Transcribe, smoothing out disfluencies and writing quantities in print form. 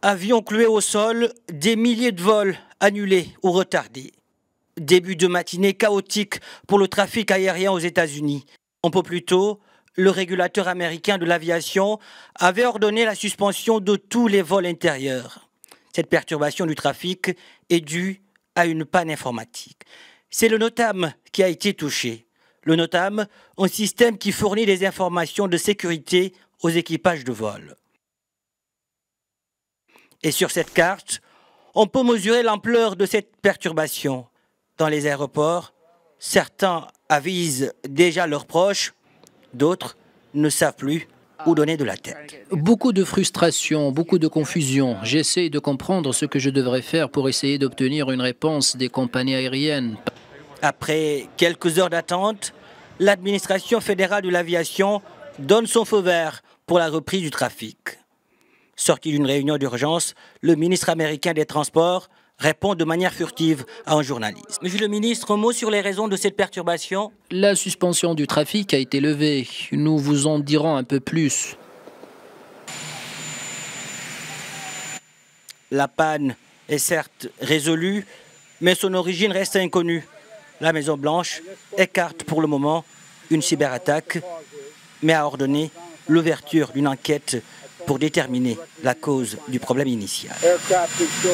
Avions cloués au sol, des milliers de vols annulés ou retardés. Début de matinée chaotique pour le trafic aérien aux États-Unis. Un peu plus tôt, le régulateur américain de l'aviation avait ordonné la suspension de tous les vols intérieurs. Cette perturbation du trafic est due à une panne informatique. C'est le NOTAM qui a été touché. Le NOTAM, un système qui fournit des informations de sécurité aux équipages de vol. Et sur cette carte, on peut mesurer l'ampleur de cette perturbation. Dans les aéroports, certains avisent déjà leurs proches, d'autres ne savent plus où donner de la tête. Beaucoup de frustration, beaucoup de confusion. J'essaie de comprendre ce que je devrais faire pour essayer d'obtenir une réponse des compagnies aériennes. Après quelques heures d'attente, l'administration fédérale de l'aviation donne son feu vert pour la reprise du trafic. Sorti d'une réunion d'urgence, le ministre américain des Transports répond de manière furtive à un journaliste. Monsieur le ministre, un mot sur les raisons de cette perturbation? La suspension du trafic a été levée. Nous vous en dirons un peu plus. La panne est certes résolue, mais son origine reste inconnue. La Maison-Blanche écarte pour le moment une cyberattaque, mais a ordonné l'ouverture d'une enquête pour déterminer la cause du problème initial.